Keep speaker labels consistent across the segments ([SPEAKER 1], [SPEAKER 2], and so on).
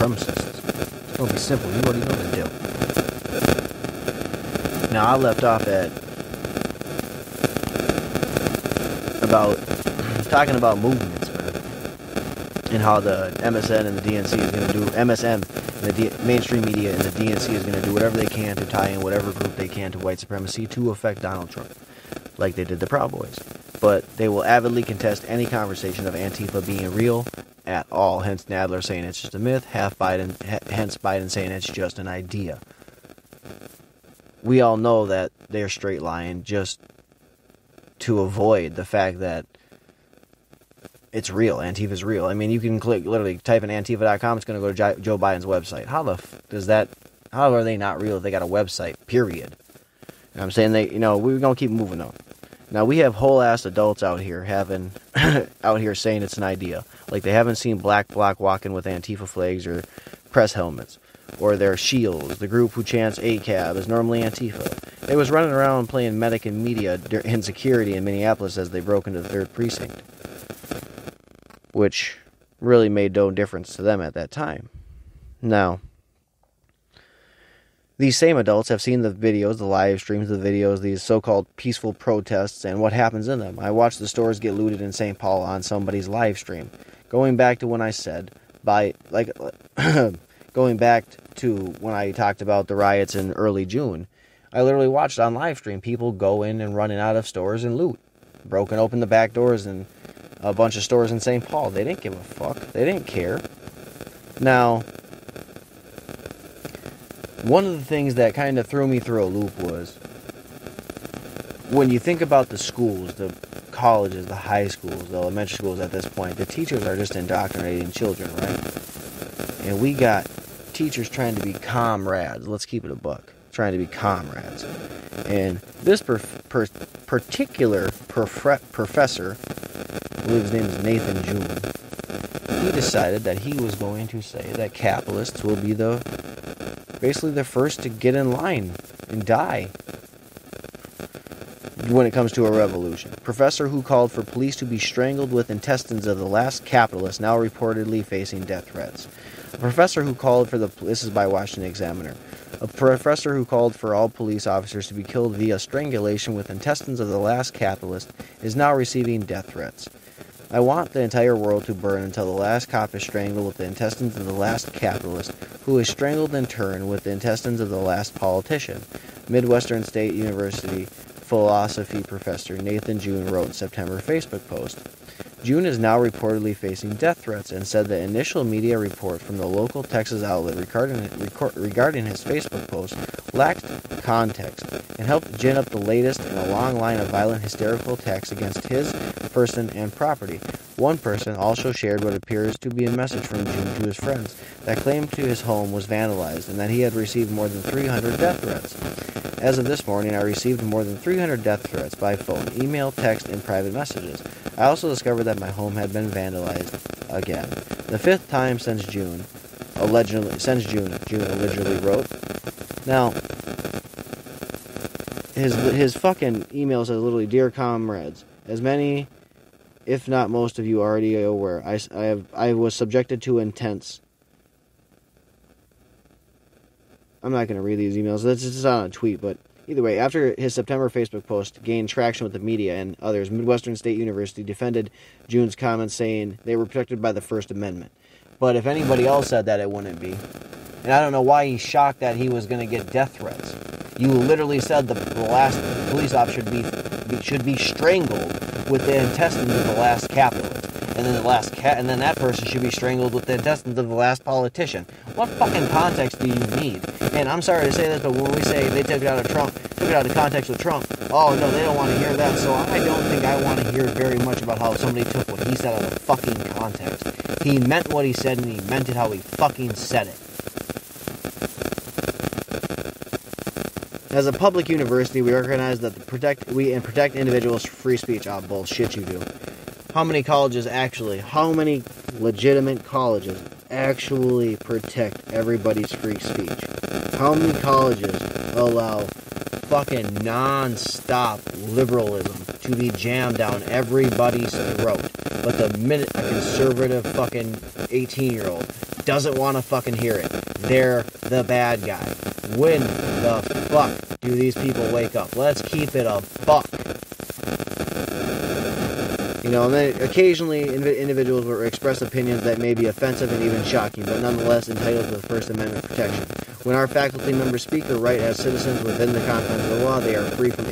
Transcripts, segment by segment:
[SPEAKER 1] supremacists. It's going to be simple. You already know the deal. Now, I left off at talking about movements, man, and how the MSN and the DNC is going to do, MSM, and the mainstream media and the DNC is going to do whatever they can to tie in whatever group they can to white supremacy to affect Donald Trump, like they did the Proud Boys. But they will avidly contest any conversation of Antifa being real at all, hence Nadler saying it's just a myth, hence Biden saying it's just an idea. We all know that they're straight lying just to avoid the fact that it's real. Antifa's real. I mean, you can literally type in Antifa.com, it's going to go to Joe Biden's website. How are they not real if they got a website, period? You know what I'm saying? We're going to keep moving on. Now, we have whole-ass adults out here saying it's an idea. Like, they haven't seen Black Bloc walking with Antifa flags or press helmets. Or their shields. The group who chants ACAB is normally Antifa. They was running around playing medic and media in security in Minneapolis as they broke into the 3rd precinct. Which really made no difference to them at that time. Now, these same adults have seen the videos, the live streams of the videos, these so-called peaceful protests, and what happens in them. I watched the stores get looted in St. Paul on somebody's live stream. Going back to when I said, going back to when I talked about the riots in early June, I literally watched on live stream people go in and running out of stores and loot. Broken open the back doors in a bunch of stores in St. Paul. They didn't give a fuck. They didn't care. Now, one of the things that kind of threw me through a loop was when you think about the schools, the colleges, the high schools, the elementary schools at this point, the teachers are just indoctrinating children, right? And we got teachers trying to be comrades. Let's keep it a buck. Trying to be comrades. And this particular professor, I believe his name is Nathan June, he decided that he was going to say that capitalists will be basically the first to get in line and die when it comes to a revolution. Professor who called for police to be strangled with intestines of the last capitalist now reportedly facing death threats. A professor who called for this is by Washington Examiner. A professor who called for all police officers to be killed via strangulation with intestines of the last capitalist is now receiving death threats. I want the entire world to burn until the last cop is strangled with the intestines of the last capitalist, who is strangled in turn with the intestines of the last politician. Midwestern State University philosophy professor Nathan June wrote in September Facebook post. June is now reportedly facing death threats and said the initial media report from the local Texas outlet regarding his Facebook post lacked context and helped gin up the latest in a long line of violent hysterical attacks against his person and property. One person also shared what appears to be a message from June to his friends that claimed to his home was vandalized and that he had received more than 300 death threats. As of this morning, I received more than 300 death threats by phone, email, text, and private messages. I also discovered that my home had been vandalized again. The 5th time since June allegedly wrote. Now, his fucking email says literally, "Dear comrades, as many, if not most of you already are aware, I was subjected to intense." I'm not going to read these emails. That's just on a tweet, but either way, after his September Facebook post gained traction with the media and others, Midwestern State University defended June's comments, saying they were protected by the First Amendment. But if anybody else said that, it wouldn't be. And I don't know why he's shocked that he was going to get death threats. You literally said the last police officer should be strangled with the intestines of the last capitalist. And then that person should be strangled with the intestines of the last politician. What fucking context do you need? And I'm sorry to say this, but when we say they took it out of context with Trump, oh no, they don't want to hear that. So I don't think I want to hear very much about how somebody took what he said out of fucking context. He meant what he said, and he meant it how he fucking said it. As a public university, we recognize that protect individuals' free speech. Oh, bullshit, you do. How many legitimate colleges actually protect everybody's free speech? How many colleges allow fucking non-stop liberalism to be jammed down everybody's throat? But the minute a conservative fucking 18-year-old doesn't want to fucking hear it. They're the bad guy. When the fuck do these people wake up? Let's keep it a buck. You know, and then occasionally individuals will express opinions that may be offensive and even shocking, but nonetheless entitled to the First Amendment protection. When our faculty members speak or write as citizens within the confines of the law, they are free from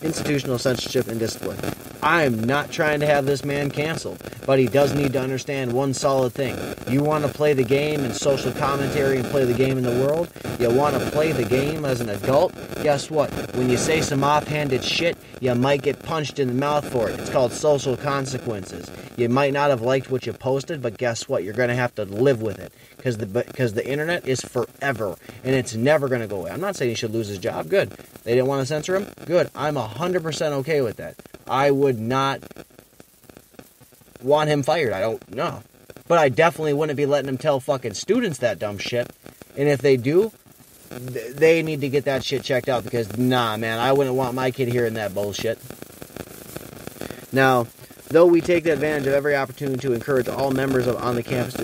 [SPEAKER 1] institutional censorship and discipline. I'm not trying to have this man canceled, but he does need to understand one solid thing. You want to play the game in social commentary and play the game in the world? You want to play the game as an adult? Guess what? When you say some offhanded shit, you might get punched in the mouth for it. It's called social consequences. You might not have liked what you posted, but guess what? You're going to have to live with it. Because the internet is forever, and it's never going to go away. I'm not saying he should lose his job. Good. They didn't want to censor him? Good. I'm 100% okay with that. I would not want him fired. I don't know. But I definitely wouldn't be letting him tell fucking students that dumb shit. And if they do, they need to get that shit checked out, because, nah, man, I wouldn't want my kid hearing that bullshit. Now, though we take advantage of every opportunity to encourage all members of campus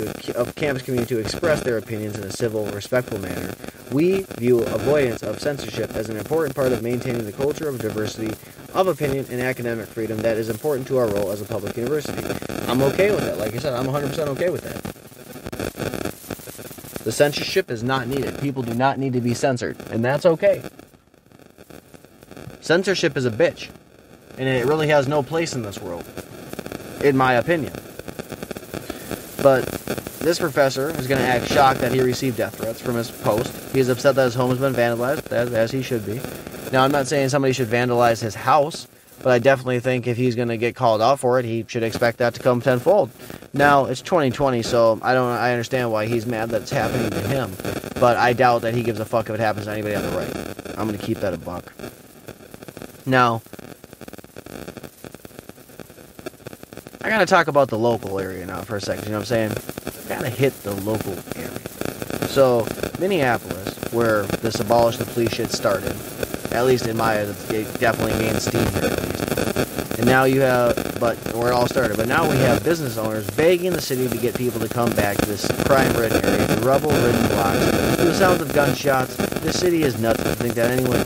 [SPEAKER 1] community to express their opinions in a civil, respectful manner, we view avoidance of censorship as an important part of maintaining the culture of diversity of opinion and academic freedom that is important to our role as a public university. I'm okay with that. Like I said, I'm 100% okay with that. The censorship is not needed. People do not need to be censored, and that's okay. Censorship is a bitch, and it really has no place in this world, in my opinion. But this professor is going to act shocked that he received death threats from his post. He is upset that his home has been vandalized, as he should be. Now, I'm not saying somebody should vandalize his house, but I definitely think if he's going to get called out for it, he should expect that to come tenfold. Now, it's 2020, so I understand why he's mad that it's happening to him, but I doubt that he gives a fuck if it happens to anybody on the right. I'm going to keep that a buck. Now, I gotta talk about the local area now for a second, you know what I'm saying? I gotta hit the local area. So, Minneapolis, where this abolish the police shit started, at least in my eyes, it definitely gained steam here at least. And now you have, but where it all started, but now we have business owners begging the city to get people to come back to this crime-ridden area, the rubble-ridden blocks, to the sounds of gunshots. The city is nuts to think that anyone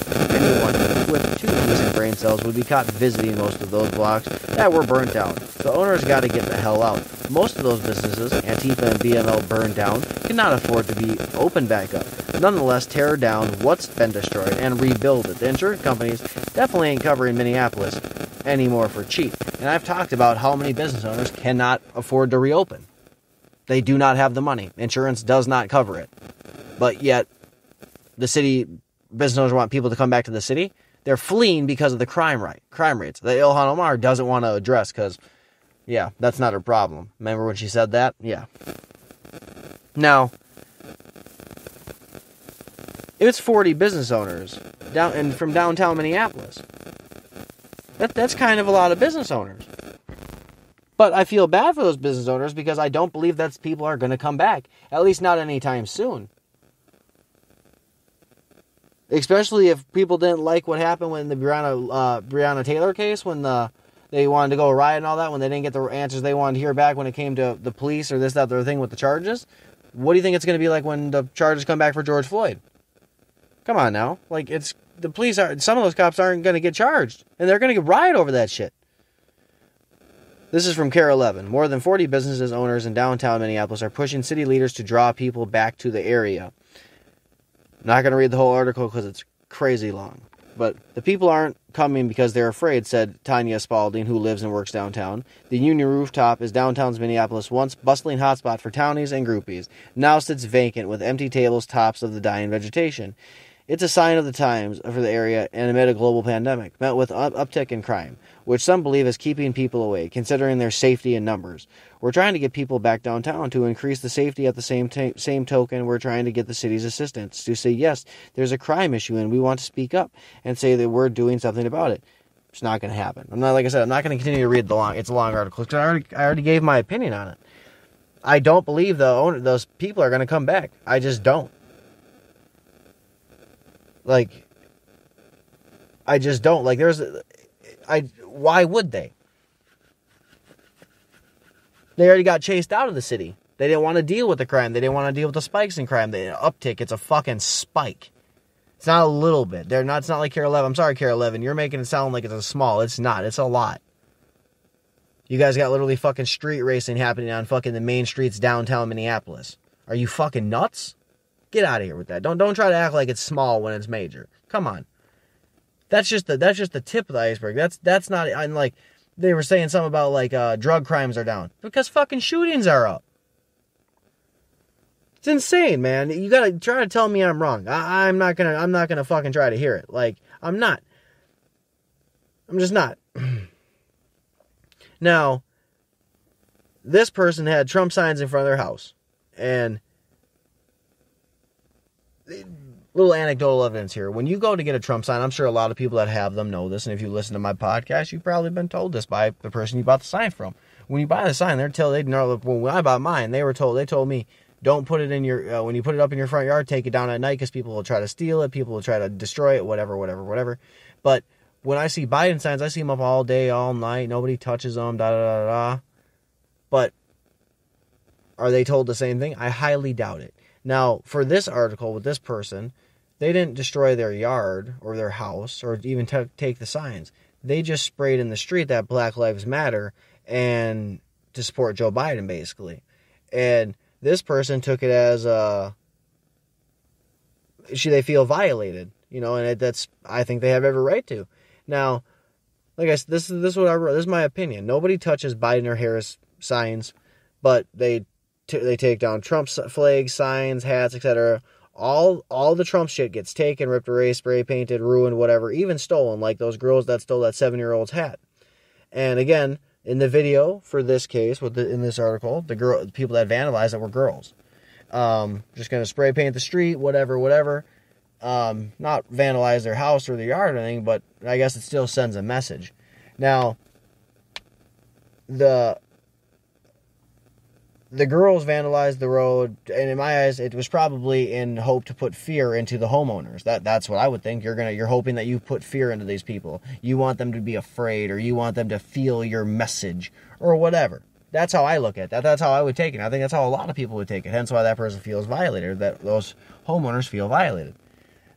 [SPEAKER 1] with 2 decent brain cells would be caught visiting most of those blocks that were burnt down. The owners got to get the hell out. Most of those businesses, Antifa and BML burned down, cannot afford to be opened back up. Nonetheless, tear down what's been destroyed and rebuild it. The insurance companies definitely ain't covering Minneapolis anymore for cheap. And I've talked about how many business owners cannot afford to reopen. They do not have the money. Insurance does not cover it. But yet, the city business owners want people to come back to the city. They're fleeing because of the crime rates that Ilhan Omar doesn't want to address because, yeah, that's not her problem. Remember when she said that? Yeah. Now, if it's 40 business owners from downtown Minneapolis, that's kind of a lot of business owners. But I feel bad for those business owners because I don't believe that people are going to come back, at least not anytime soon. Especially if people didn't like what happened when the Breonna Taylor case, when they wanted to go riot and all that, when they didn't get the answers they wanted to hear back when it came to the police or this, that, the other thing with the charges. What do you think it's going to be like when the charges come back for George Floyd? Come on now. Like, the police some of those cops aren't going to get charged, and they're going to riot over that shit. This is from KARE 11. More than 40 businesses owners in downtown Minneapolis are pushing city leaders to draw people back to the area. I'm not going to read the whole article because it's crazy long. But the people aren't coming because they're afraid, said Tanya Spalding, who lives and works downtown. The Union Rooftop is downtown's Minneapolis' once bustling hotspot for townies and groupies. Now sits vacant with empty tables tops of the dying vegetation. It's a sign of the times for the area and amid a global pandemic, met with uptick in crime, which some believe is keeping people away, considering their safety in numbers. We're trying to get people back downtown to increase the safety. At the same token, we're trying to get the city's assistance to say, yes, there's a crime issue and we want to speak up and say that we're doing something about it. It's not going to happen. Like I said, I'm not going to continue to read it's a long article because I already gave my opinion on it. I don't believe those people are going to come back. I just don't. I just don't. Why would they? They already got chased out of the city. They didn't want to deal with the crime. They didn't want to deal with the spikes in crime. The uptick, it's a fucking spike. It's not a little bit. It's not like KARE 11. I'm sorry, KARE 11. You're making it sound like it's a small. It's not. It's a lot. You guys got literally fucking street racing happening on fucking the main streets downtown Minneapolis. Are you fucking nuts? Get out of here with that. Don't try to act like it's small when it's major. Come on. That's just the tip of the iceberg. That's not. I'm like, they were saying something about like drug crimes are down because fucking shootings are up. It's insane, man. You gotta try to tell me I'm wrong. I'm not gonna fucking try to hear it. Like, I'm not. I'm just not. Now, this person had Trump signs in front of their house. And little anecdotal evidence here. When you go to get a Trump sign, I'm sure a lot of people that have them know this. And if you listen to my podcast, you've probably been told this by the person you bought the sign from. When you buy the sign, when I bought mine, they told me, don't put it in your, when you put it up in your front yard, take it down at night because people will try to steal it. People will try to destroy it, whatever. But when I see Biden signs, I see them up all day, all night. Nobody touches them, But are they told the same thing? I highly doubt it. Now, for this article with this person, they didn't destroy their yard or their house or even take the signs. They just sprayed in the street that Black Lives Matter and to support Joe Biden, basically. And this person took it as they feel violated, and that's, I think they have every right to. Now, like I said, this is what I wrote. This is my opinion. Nobody touches Biden or Harris signs, but they take down Trump's flags, signs, hats, etc. All the Trump shit gets taken, ripped away, spray painted, ruined, whatever, even stolen, like those girls that stole that 7-year-old's hat. And again, in the video for this case, in this article, the people that vandalized it were girls. Just gonna spray paint the street, whatever. Not vandalize their house or their yard or anything, but I guess it still sends a message. Now, the girls vandalized the road, and in my eyes, it was probably in hope to put fear into the homeowners. That's what I would think. You're hoping that you put fear into these people. You want them to be afraid, or you want them to feel your message, or whatever. That's how I look at that. That's how I would take it. I think that's how a lot of people would take it. Hence why that person feels violated, that those homeowners feel violated.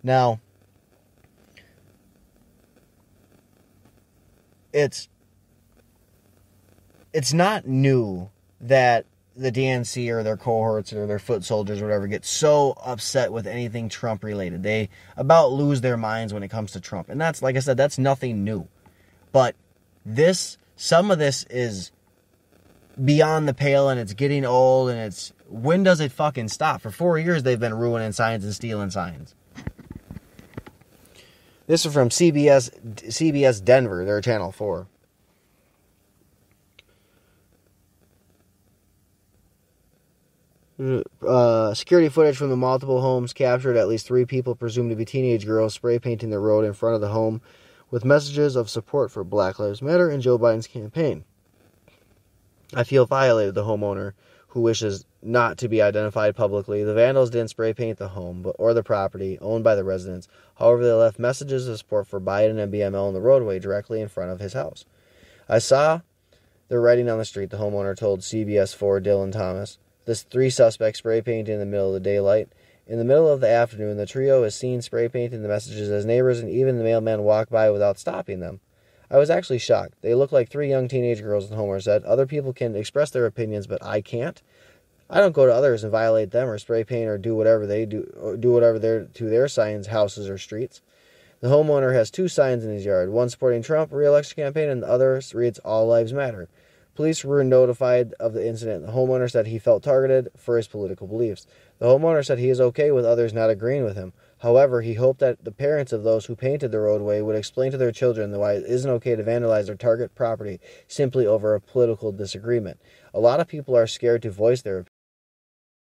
[SPEAKER 1] Now, it's not new that the DNC or their cohorts or their foot soldiers or whatever get so upset with anything Trump related. They about lose their minds when it comes to Trump. And that's, like I said, that's nothing new. But some of this is beyond the pale, and it's getting old, and when does it fucking stop? For 4 years they've been ruining signs and stealing signs. This is from CBS Denver, their Channel 4. Security footage from the multiple homes captured at least 3 people, presumed to be teenage girls, spray painting the road in front of the home with messages of support for Black Lives Matter and Joe Biden's campaign. I feel violated, the homeowner, who wishes not to be identified publicly. The vandals didn't spray paint the home or the property owned by the residents. However, they left messages of support for Biden and BML in the roadway directly in front of his house. I saw the writing on the street, the homeowner told CBS 4 Dylan Thomas. The 3 suspects spray painting in the middle of the daylight. In the middle of the afternoon, the trio is seen spray painting the messages as neighbors and even the mailman walk by without stopping them. I was actually shocked. They look like 3 young teenage girls, the homeowner said. Other people can express their opinions, but I can't. I don't go to others and violate them or spray paint or do whatever they do, or do whatever to their signs, houses, or streets. The homeowner has 2 signs in his yard, one supporting Trump re-election campaign and the other reads All Lives Matter. Police were notified of the incident. The homeowner said he felt targeted for his political beliefs. The homeowner said he is okay with others not agreeing with him. However, he hoped that the parents of those who painted the roadway would explain to their children why it isn't okay to vandalize their target property simply over a political disagreement. A lot of people are scared to voice their